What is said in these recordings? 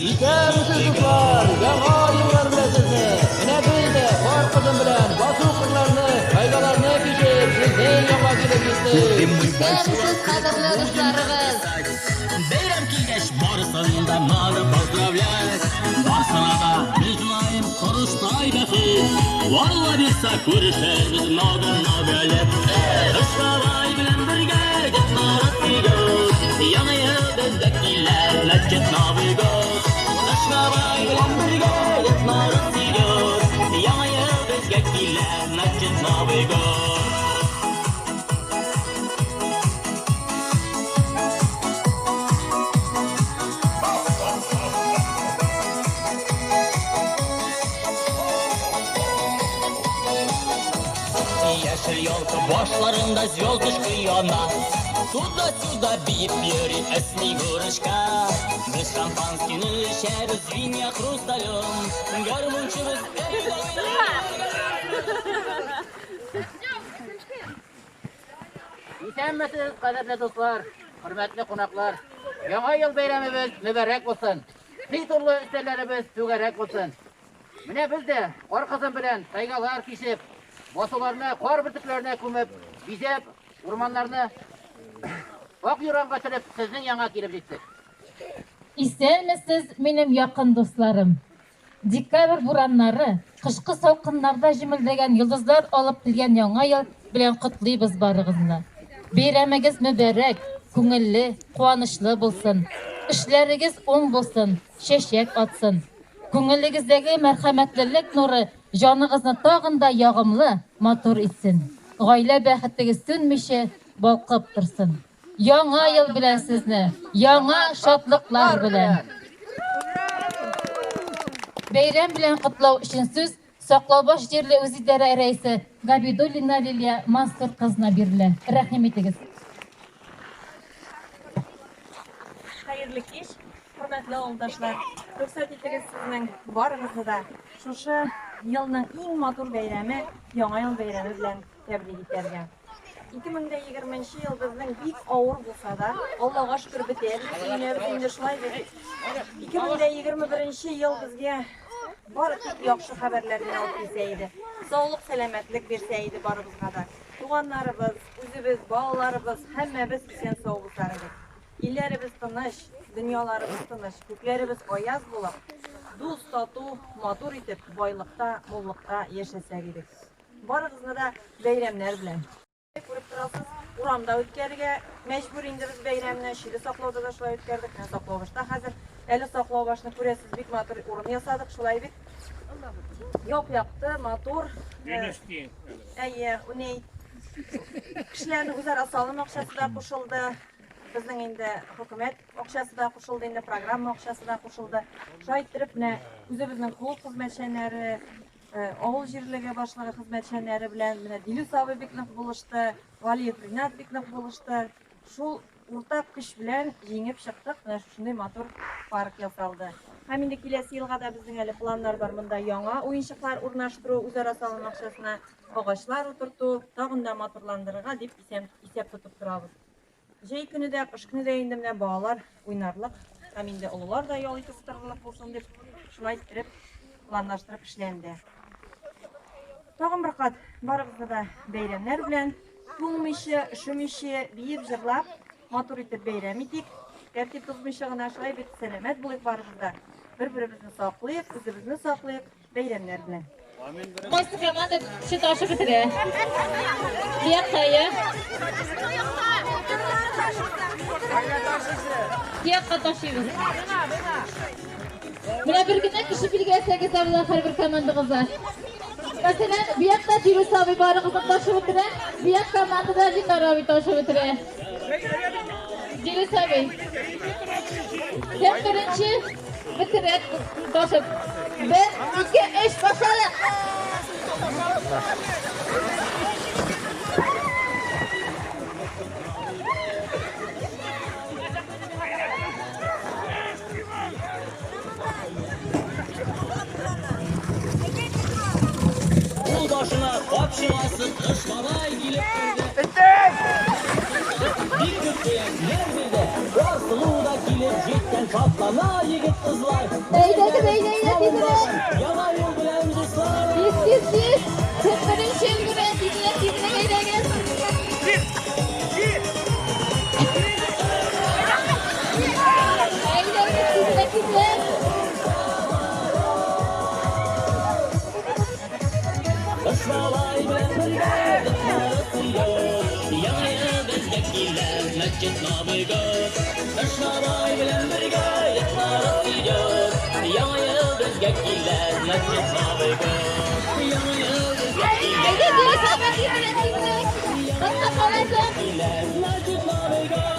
İşte kızlar, yama yıllar bile sizni. Yine biz de var kızım bilen basıp kırlarını, kaygalarını kişip sizden yama gelip gittik. İşte kadırlı dostlarımız. Bayram kelgach borisında mani pozdravляй. Borsana da mehmonim ko'rishday baxil. Valla bersa ko'rishamiz nodonno bo'lib. Ishqavoy bilan birga gitma Rossiyaga. Yana yildek yillar lajjat noviga. Ishqavoy bilan birga gitma Rossiyaga. Yana yildek yillar lajjat noviga. Yeşil yolka başlarında звездочка yana. Туда-сюда бьет пьери эсни горышка. Biz şampanskini içeriz vinya хрусталем. Garmonçumuz İsenmesiz kaderli dostlar, hürmetli konaklar. Yama yıl bayramımız mübarek olsun. Titullu üstellerimiz tügerek olsun. Mine biz de arkasın bilen saygalar kişip, basılarını, kor bitiklerine kumip, bizep, ormanlarını ok yuran kaçırıp sizin yana gelip gittik. İstenmesiz benim yakın dostlarım. Dekabr buranları, kışkı salkınlarda jimildegen yıldızlar alıp bilgen yanga yıl bilen kutlayız barığızını. Beyremigiz mübarek, köngülli, kuanışlı bulsun. İşlerigiz oң bulsun, şeşek atsın. Köngülligizdeki merhametlilik nuru canınızı tağında yağımlı, matur etsin. Gaile bäxetigiz sönmişe balkıp dursun. Yanga yıl bilen sizni, yanga şatlıklar bilen. Beyram bilen kutlaw üçün söz Saqlabaş Yerli Özidare Reisi Gabidulina Lilya Mansur kızına berildi. Rahmetigiz. Hayırlı iş, hürmetli oldaşlar. Ruxsat etiniz sizning barınızı da şuşu yılның iň matur beyrami, Yanga yıl beyrami bilen tebrik etergen. 2020 yıl bizning bik awır bolsa da Allah'a şükür biter. Yine şulay dedik. 2021 yıl bizge bari tek yaxşı haberlerini alıp bilseydi. Sağlık, selametlik berseydi barımızga da. Tuğanlarımız, üzübüz, bağlarımız, hemmemiz sen sağ bulsarıdık. İllerimiz tınış, dünyalarımız tınış, köklerimiz ayaz bulup, dost tatu, matur etip, baylıkta, mollukta yaşasaydık. Barımızga da beyramlar bilen. Көріп тұрасыз, урамда өткерге мәжбүр енді біз бәйрәмнен шилі сақлауда да шылай өткердік. Мен сақлаубашта қазір әлі сақлаубашыны көресіз бек матур орын ясадық, шылай бек. Яп-япты, матур. Әйе, үней. Кішілерінің өзара салым ақшасы да қошылды. Біздің енді хөкімет ақшасы да қошылды, енді программа ақшасы да қошылды. Шайттырып, өзі біздің клуб қызметшенері, Oğul jirligi boshlig'i xizmatchilari bilan Dilus Abibekov bo'lishdi, Valiyev Rinatbekov bo'lishdi. Shu o'rtaq kuch bilan yengib chiqdik. Mana shunday motor park yasaldi. Ham endi kelasi yilga da bizning hali planlar bor. Bunda yangi o'yinchiqlar o'rnashtiruv, o'zaro salom naqshasini og'ochlar o'tirtuv, tag'inda motorlandiriga deb hisob tutib turamiz. Jey kunida, qish kunida endi mana bolalar o'ynarlik, ham endi ulug'lar da yo'l yetishtiriliq bo'lsin deb shulay qilib planlashtirib ishlendi. Tağım bir kat barımızda da beyramlar bilen tulmuşu, üşümüşü, biyip jırlap matur etip beyram edik. Tertip tuzmuşuğuna şulay bir selamet bulayıp barımızda. Bir-birimizni saqlayıp, özümüzni saqlayıp beyramlar bilen. Master komanda şu taşı bitire. Diyak kaya. Diyak taşıyız. Buna bir güne kişi bilgiye 8 avıda her bir komandımızda. Mesela bir yakta Dilus abi barı kızıp taşı bitire. Bir yakta komandada Linar abi taşı bitire. Dilus abi. Sen birinci bitire taşı. Ben iki eş başarı. Başına kapşılasın, ışmalay gelip Bir köpüyen yerbirde, Barsılığı da gelip jetten Katlana yigit kızlar. Eğledim, eğledim. Yana yol bilen dostlar. Biz. Kızların şengüre, dizine, eğledim. Eğledim, dizine. Kışmalay bilen birge gitmesiyor. Yana bizge kiler mescid namıga. Kışmalay bilen birge gitmesiyor. Yana bizge kiler mescid namıga. Yana bizge kiler mescid namıga.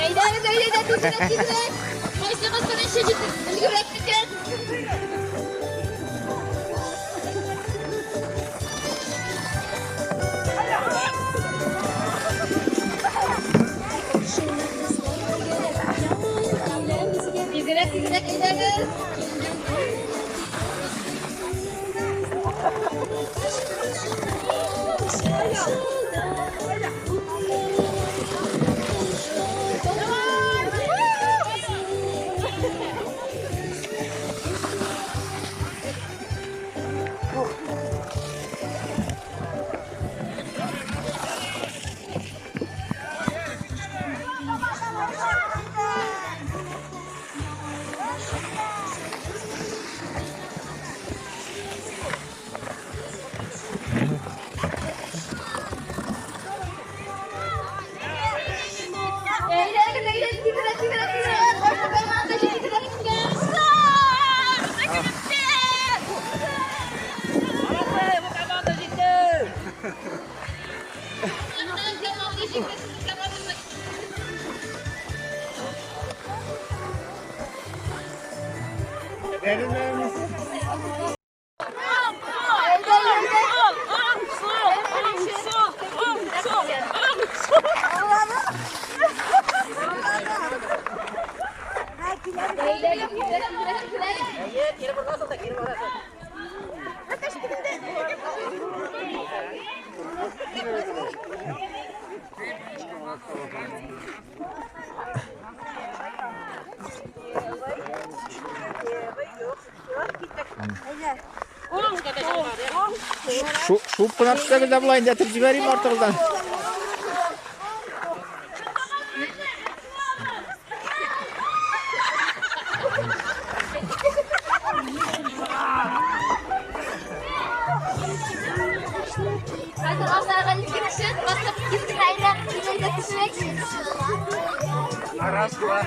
Eğledim, dizine. Haydi kızların şecik, yürekliken. Dizine, eğledim. Şu pınartışları da bulayın getirip jibereyim ortalıktan. Hadi Allah'a gitsin. Basıp gitsin aynen. Aras dua.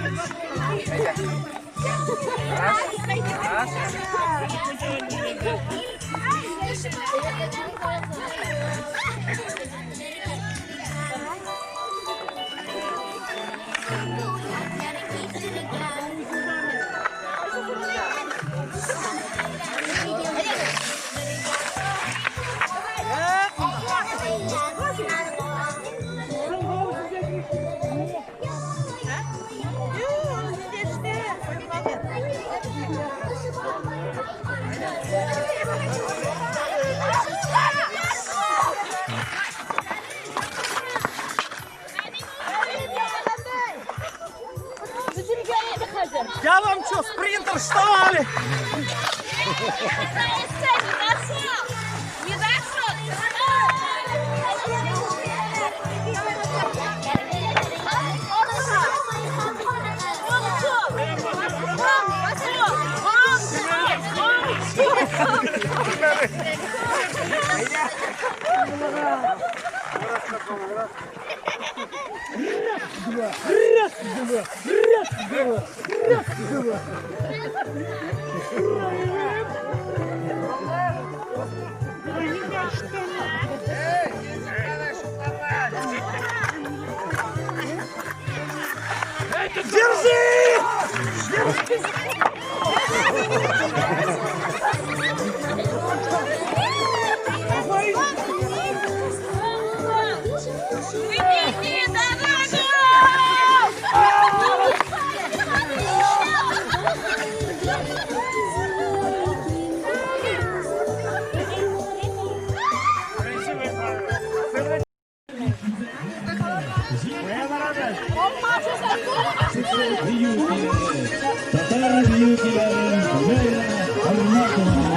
Я вам что, спринтер, что ли? Tatar büyüklerin böyle anlatma.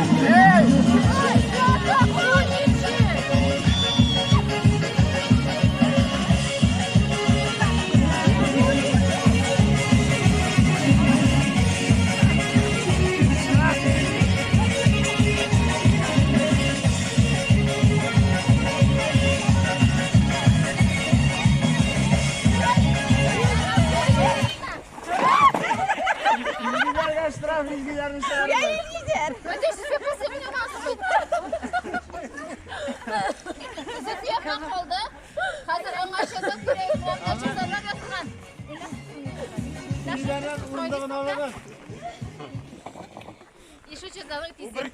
Hazır anlaşıldı. Çözerler yatman. İşi çözerler tizir.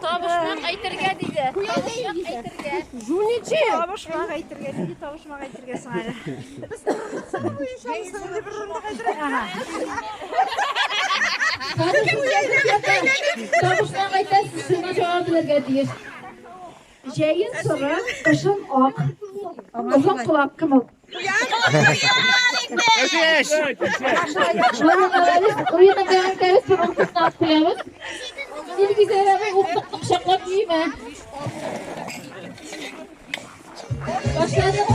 Tavuşmak aytırga deydi. Tavuşmak aytırga. Жуничи. Табышмак әйтергә, диде, табышмак әйтергә соң әле. Без саны буенча сынды бер жунда әйтергә. Tavuşmak aytasiz, şuna cevap verge diyor. Jayın sonra kışın ok. Uzun kulak kımıl. Uyuna devam bir unutmak koyamız. İlgi zerre unutmak şaklap yiyme. Başladık.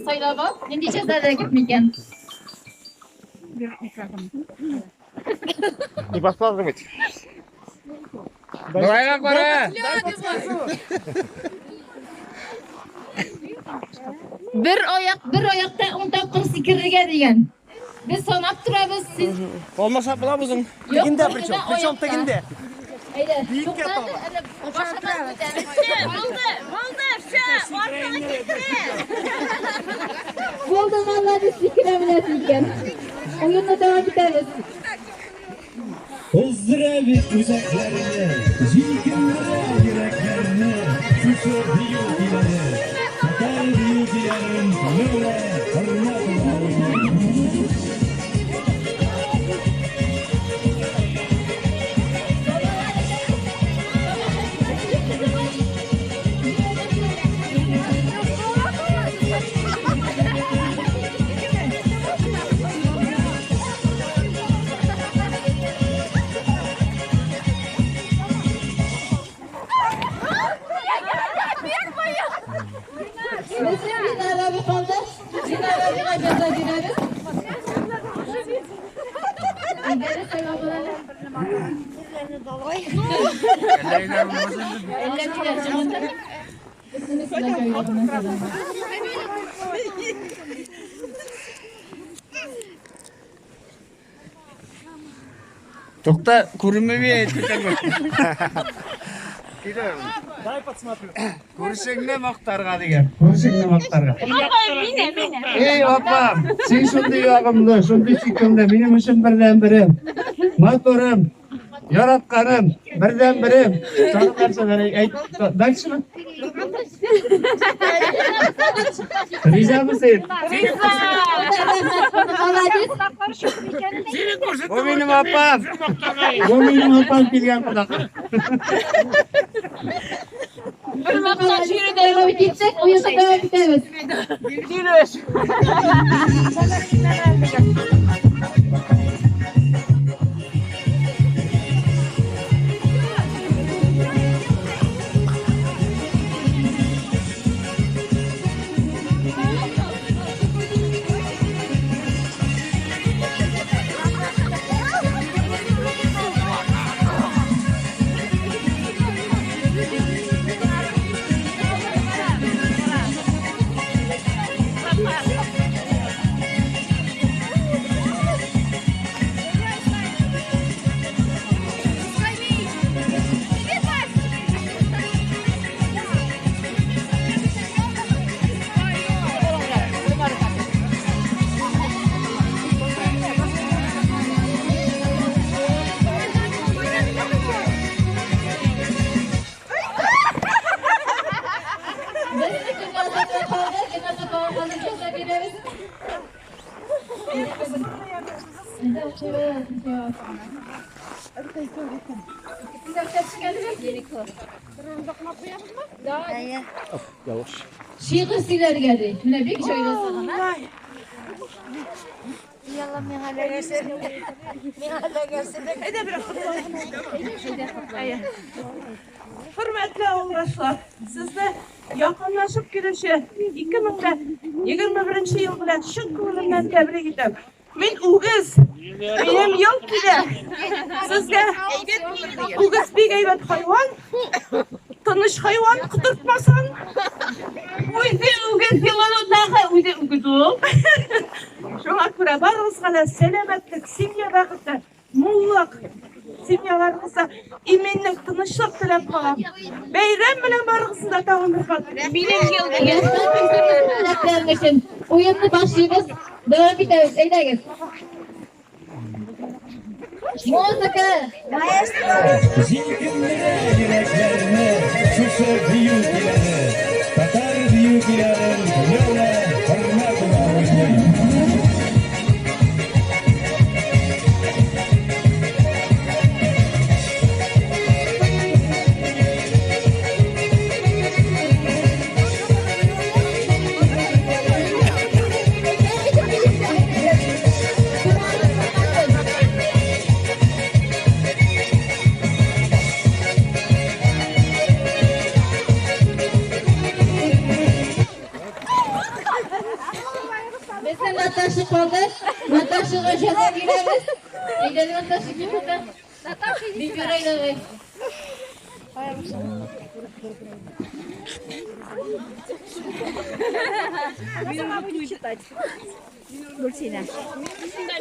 Saylaba, şimdi cezada gitmeyken. Basmazdım hiç. Buraya bak bana. Bir oyakta 10 tapkır sikirge diyen. Biz sanap turabız siz. Olmasa bulamızın. Yok, Teginde bir pričom. de Pričom oyakta. teginde. Haydi. Büyük Çok yapalım. başlamak güzel. Oldu vallahi sikirebilirsin. Oyunla devam ederiz. Özdürevit uzaklarını, zilkınlara yüreklerini, suçu büyükleri, Tatar büyüklerin böyle anlatma. Bizim bir araba kaldı. Bir arabaya ceza gideriz. Gideriz selamlar. Ellerine cımıntı. Üstünü sıra koyuyorum mesela. Çok da kurulmuyor. Дай посмотрю. Kurşunla maktarga diyen. Kurşunla maktarga. Ey apam, sen şunday yağımlı, şunday çekimli, benim için birden birim. Motorum, yaratkanım, birden birim. Sana karşı vereyim. Dayısı mı? Rica mısın? O benim apam. O benim apam bilgen kulak. Devam ettik. Oyuna devam ederiz. Şiir siler geldi. Mine bir şöyle sana. Hürmetli oğuldaşlar, sizle yakınlaşıp girişi 2021 yıl bilen şık kılımdan tebrik ederim. Men Uğuz, benim yıl kide. Sizge Uğuz bir gayret hayvan, tanış hayvan kıtırtmasan. Uydu Uğuz yılanı daha uydu Uğuz'um. Şuna göre barınızga selametlik, simya bakıtlar, mulluk, simyalarınızda iminlik, tınışlık tilep kalam. Beyram bilen barınızda tağın bir kalp. Oyunlu başlıyoruz. Devam ederiz. Eyleriz. Muzika. Zilgünlere yüreklerine Susu büyükleri Tatar büyüklerin Yola hürmetine oynayın. Mesela Natasha kaldı. Natasha'ya ceza gireriz. Gidelim Natasha kimde? Bir göreyle.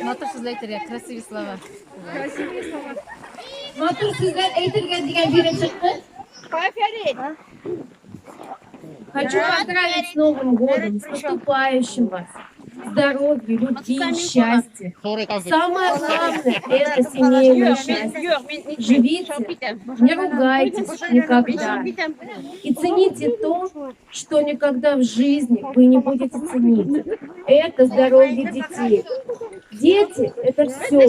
Матур sizlerге красивый слова. Матур sizden eğitirgen diyen biri çıktı. Хочу поздравить с Новым годом, с наступающим вас. Здоровья, любви, счастья. Самое главное – это семейное счастье. Живите, не ругайтесь никогда. И цените то, что никогда в жизни вы не будете ценить. Это здоровье детей. Дети – это все.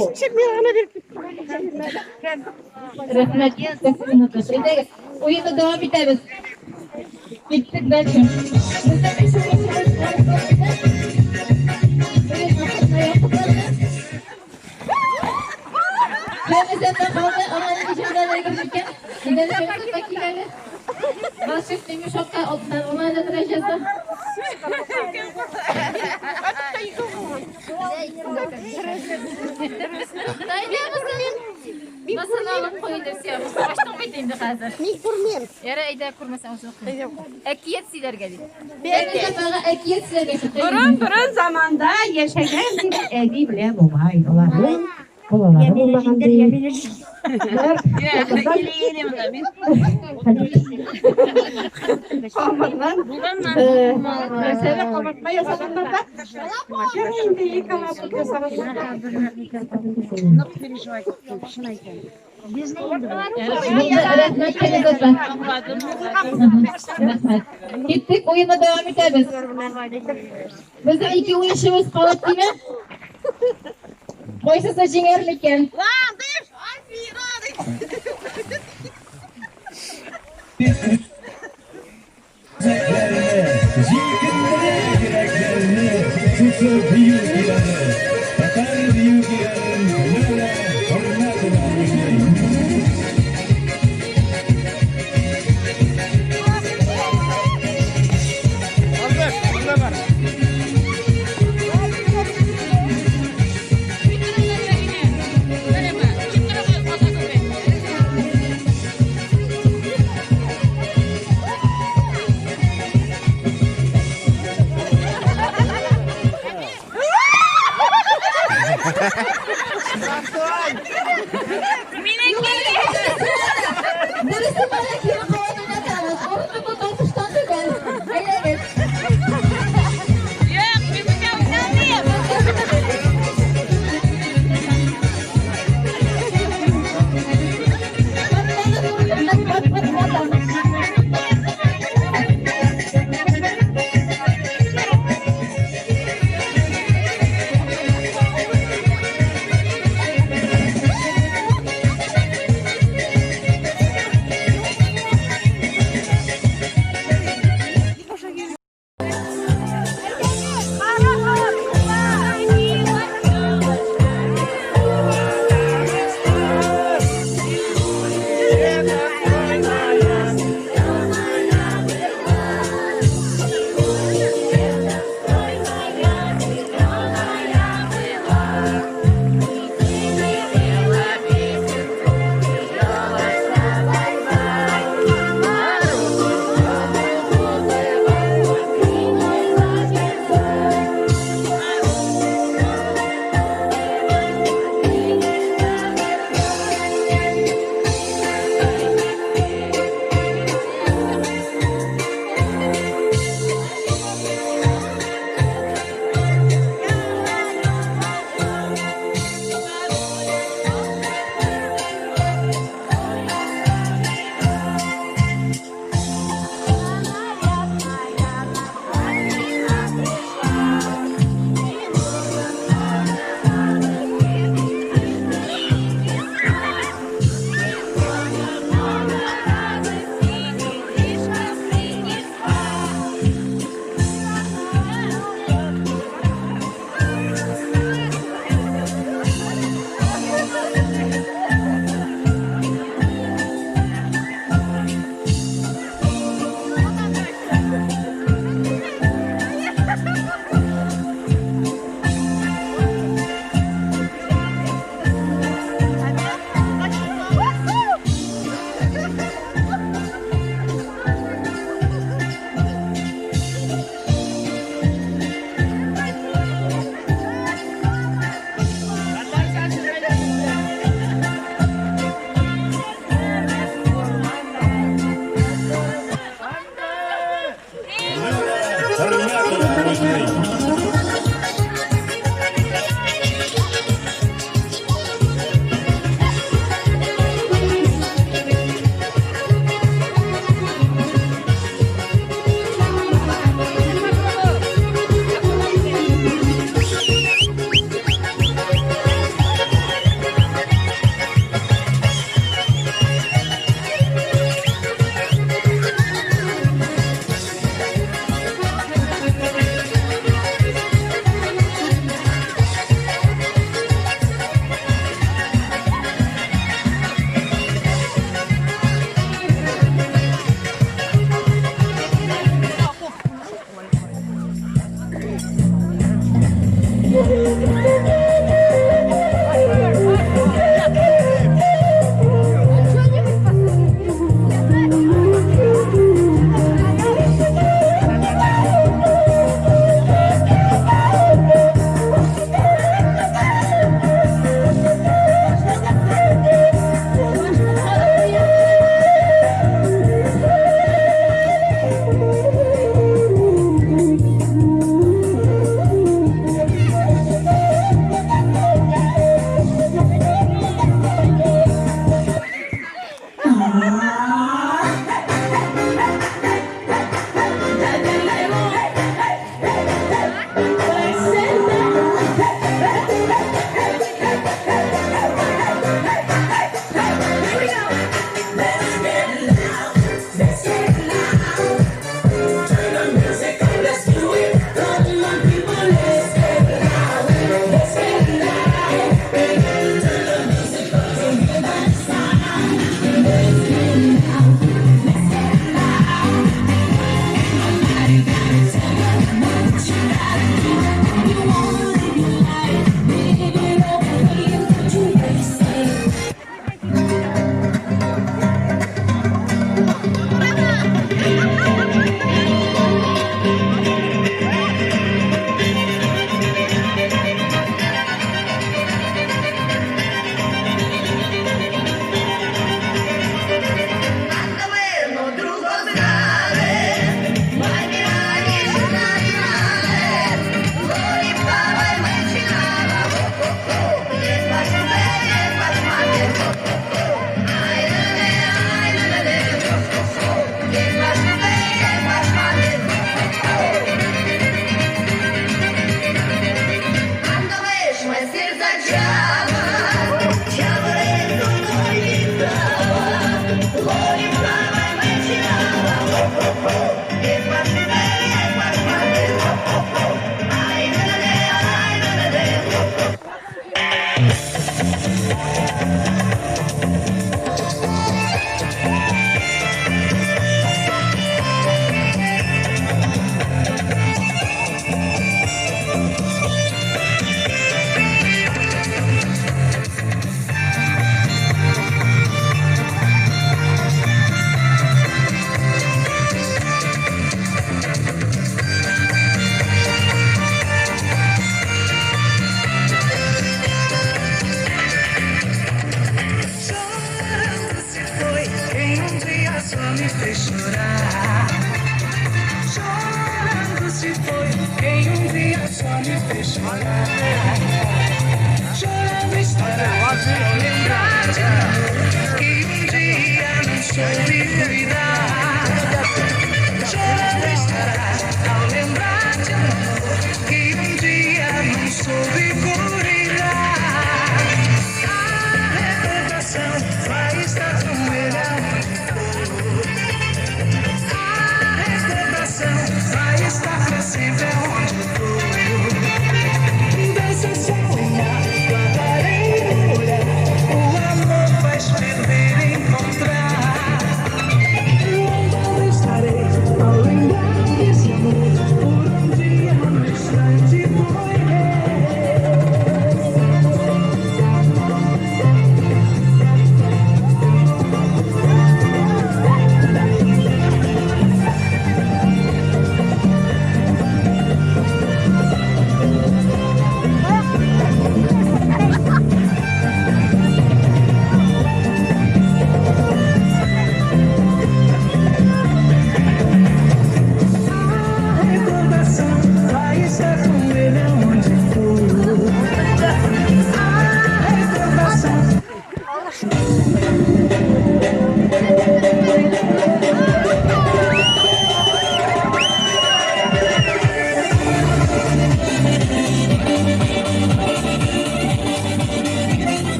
Rahmet. Oyunu devam ederiz. Gittik belki. Kendisinden kaldı ama düşüncelerle gözüken. Gidelim bir dakikayla. Başlık demiş okta altından ona da duracağız da. Dayıya mısın? Nasıl alıp koyun dersi yapmış? Baştan biteyim de hazır. Ник kurmayayım. Yara eyda kurmasan olsun. Ekiyet siler geldi. Ekiyet Durun zamanda yaşayan bir evi bile bu vay. Yemin değil. Mesela kapatma yasalarında da şimdi yıkamak yasalarında. Gittik oyuna devam ederiz. Bizim iki oyunumuz kaldı değil mi? Oysa saçın erlikken.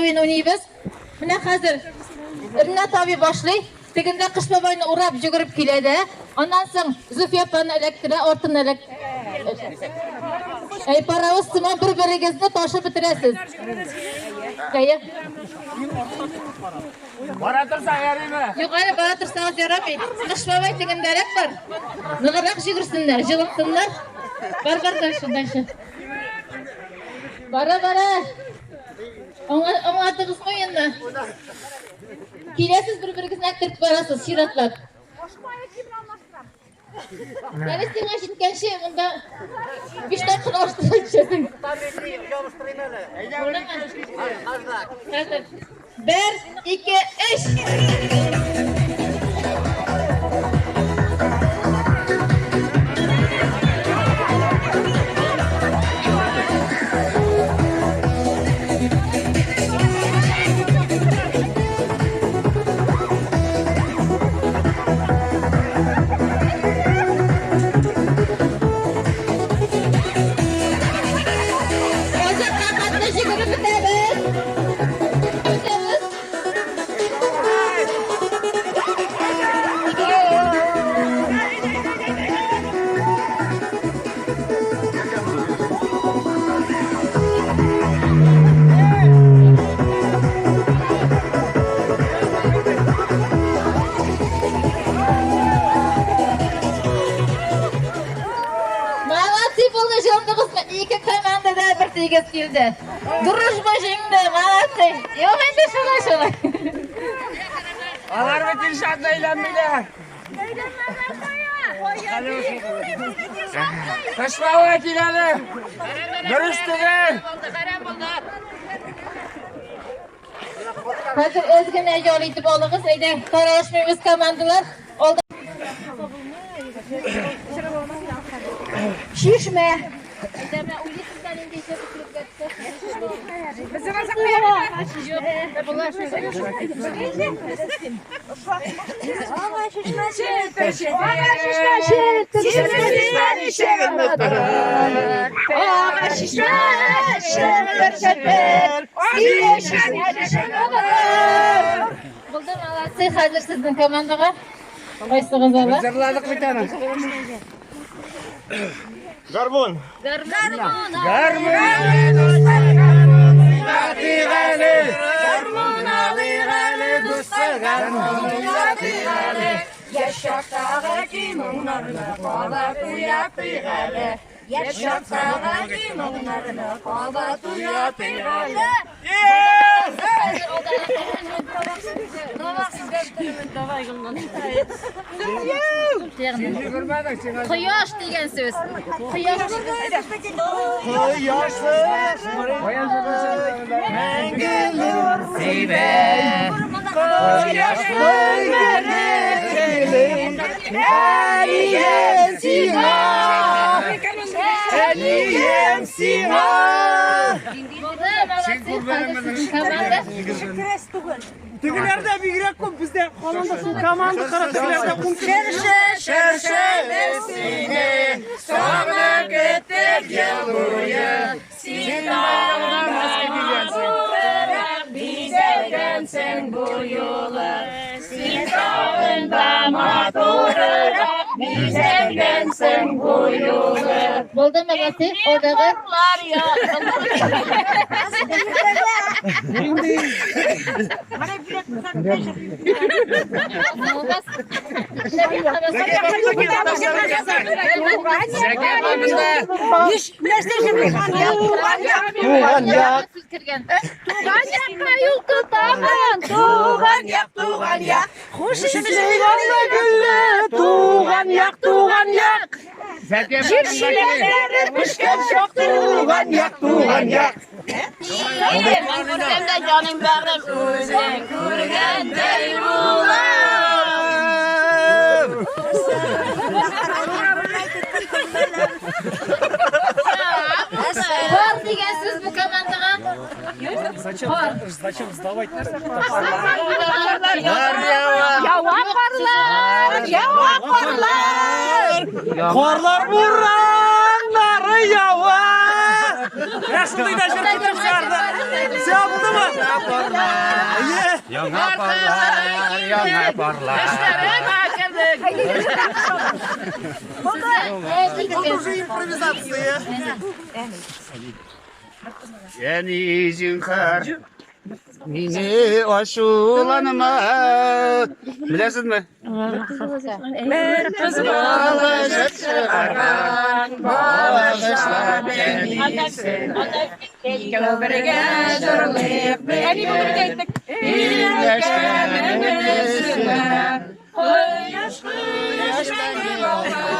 oyun oynayız. Mine hazır. Rinat abi başlay. Teginde kış babayını urab jugurib keledi. Ondan so'ng Zülfiye apani elektire, ortin Ey paravuz simon bir-biringizni toshib bitirasiz. Kaya. Bora tursa yaraymi? Yuqori bora tursangiz yaramaydi. Qish babay tegindarak bor. Nig'roq yugursinlar, jilqsinlar. Bar shunday shu. Bara. Ama atınız koyunlar. Kilesiz bir-biringizni aktirib borasiz, shiratlab. Yani sana şitken şey bunda bir şey kılaştıracağım. Hazır. 1, 2, 3. Тегез келді. Дружба жеңді, молодцы. Yok енді шулай. Алар бітін шатына үйленмейлер. Қышмауға келеді. Дұрыстығы. Hazır özgüne yol itip olağız. Eyde karışmamız komandalar. Oldu. Şişme. Buldum Allah'sı hazır sizin komandaga. Koysağız Allah. Hazırladık bir tane. Garmon. Yaşaktағы кимыңнарына қала туятығалы. Yaşaktағы кимыңнарына қала туятығалы. Құяш деген сөз. Tügülerde bir girek kom bizde komanda karakterlerde kum. Şerşe nesine sonra gittik yılduruya. Sinan'dan bize gelsen bu yola. Sinan'dan maturarak bize gelsen bu yola. Buldu mu Latif? Odağı. Jirşilerim pişken çok tuğan yak. Sen canım benim özün kurgan değil Var деген сөз bu komandaga. Зачем сдавать? Korlar buranları yava. Yaşlıyı da şirketim sardı. Sen buldu mu? Yana parlar. Yani zinkar. Mine aşulanma. Bilesin mi? Bir kız bağlaşıp çıkargan, bağlaşla beni sen. Köprüge zırlayıp beni birleşken üstüne. Yaş beni bağlar.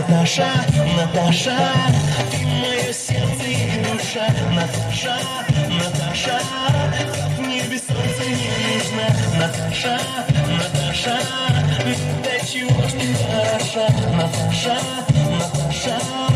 Наташа, Наташа, ты мое сердце и душа. Наташа, Наташа, как мне без солнца не нужно. Наташа, Наташа, до чего ж ты хороша. Наташа, Наташа.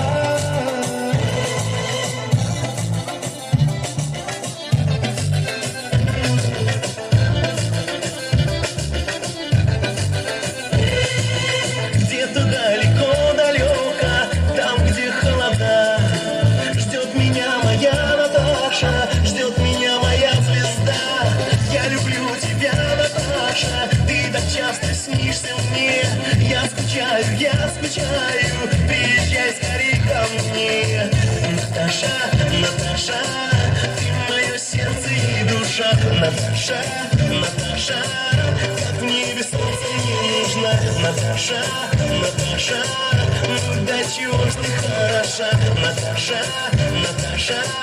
Я скучаю, приезжай скорей ко мне. Наташа, Наташа, ты мое сердце и душа. Наташа, Наташа, как мне без солнца не нужно. Наташа, Наташа, ну до чего ж ты хороша. Наташа, Наташа.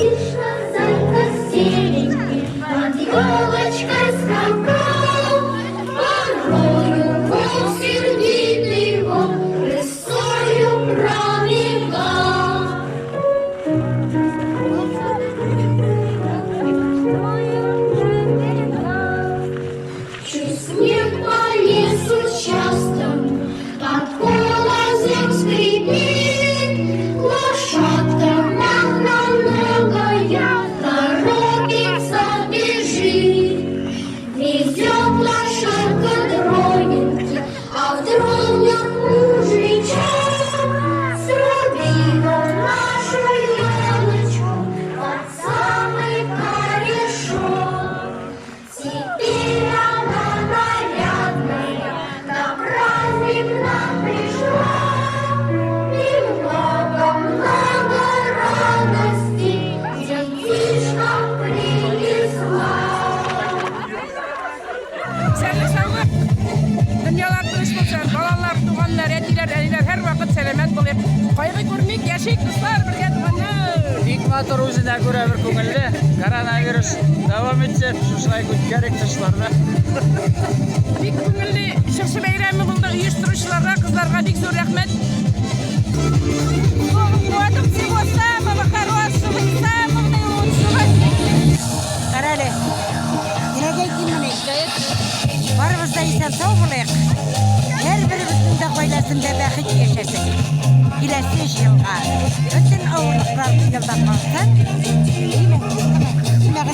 Вишна, зайка, серенький, под елочкой скакал. Порою волк сердитый его рысою пробегал. Чуть снег по лесу часто, под колозем скрипит, лошадка многоногая торопится бежит. Везет лошадка дроненьки, а в дронях мужичок. Срубила нашу елочку под самый корешок. Теперь она нарядная, на праздник нам пришла. И много-много радостей детишкам принесла. Dünyalar dönüş bulsun, balalar, tuğanlar, etiler, eliler her vakit selamet bulayım. Kaygı görmek, yaşayık kızlar, birge tuğanlar. Бик матур үзенә күрә бер күңелле. Коронавирус дәвам итсә, шулай күткәрик тышларны. Бик күңелле чыршы бәйрәме булды оештыручыларга, кызларга бик зур рәхмәт. Куатым всего самого хорошего и самого наилучшего. Карале, Геннадий Кимович, барыбыз да исән сау булыйк. Һәр беребезнең дә гаиләсендә бәхет яшәсен. Киләсе елга бөтен авырлыклар елдан калсын. Димәк,